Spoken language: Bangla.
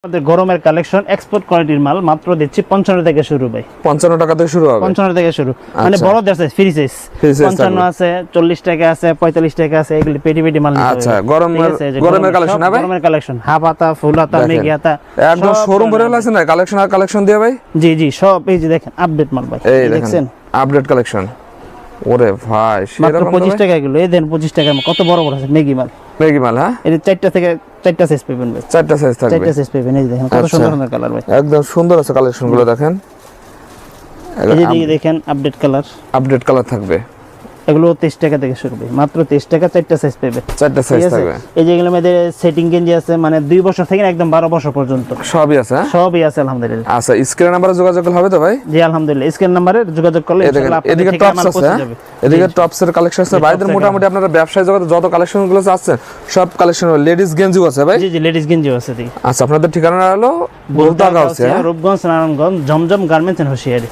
আমাদের গরমের কালেকশন এক্সপোর্ট কোয়ালিটির মাল মাত্র দিচ্ছি 55 থেকে শুরু ভাই। 55 টাকা থেকে শুরু হবে। 55 থেকে শুরু, মানে আচ্ছা। বড় আছে ফ্রি সাইজ। Free size 55 আছে, 40 টাকা আছে, 45 টাকা আছে, এগুলি পেটি পেটি মাল নিতে হবে। আচ্ছা, গরমের কালেকশন না ভাই? গরমের কালেকশন, হাফ হাতা, ফুল হাতা, দেখেন। মেগি হাতা, একদম সব শোরুম ভরে ধরনের আছে না কালেকশন আর কালেকশন দিয়ে ভাই? জি জি, সব এই যে দেখেন আপডেট মাল ভাই। এই দেখছেন দেখেন আপডেট কালেকশন। ওরে ভাই মাত্র সেরকম 25 টাকা এগুলো। এই দেন 25 টাকা কত বড় বড় আছে মেগি মাল। মেগি মাল, হ্যাঁ এই 4টা থেকে 4টা সাইজ পাবেন ভাই। 4টা সাইজ থাকবে। 4টা সাইজ পাবেন, এই যে দেখেন কত আচ্ছা। সুন্দর সুন্দর কালার ভাই। একদম সুন্দর আছে কালেকশন গুলো দেখেন। এই যে দিকে দেখেন আপডেট কালার। আপডেট কালার থাকবে। এগুলো 23 টাকা থেকে শুরু ভাই, মাত্র 23 টাকা 4টা সাইজ পাবে। 4টা সাইজ ঠিক আছে? থাকবে। এই যে এগুলোর মধ্যে সেটিং গেঞ্জি আছে, মানে 2 বছর থেকে একদম 12 বছর পর্যন্ত সবই আছে, হ্যাঁ? সবই আছে আলহামদুলিল্লাহ। আচ্ছা, স্ক্রিন নাম্বারে যোগাযোগ করলে হবে তো ভাই? জি আলহামদুলিল্লাহ, স্ক্রিন নম্বরে যোগাযোগ করলে ইনশাআল্লাহ আপনাদের এদিকে থেকে টপস মাল আছে, পৌঁছে হ্যাঁ? যাবে। এদিকে জি। টপসের কালেকশন আছে জি, ভাইদের। টপসের মোটামুটি আপনারা ব্যবসায় জগতে যত কালেকশন গুলো আছে সব কালেকশন লেডিস গেঞ্জিও আছে ভাই। জি জি, লেডিস গেঞ্জি আছে দিকে। আচ্ছা, আপনাদের ঠিকানা হলো বলতা গাউসিয়া, রূপগঞ্জ, নারায়ণগঞ্জ, জমজম গার্মেন্টস এন্ড হুশিয়ারি।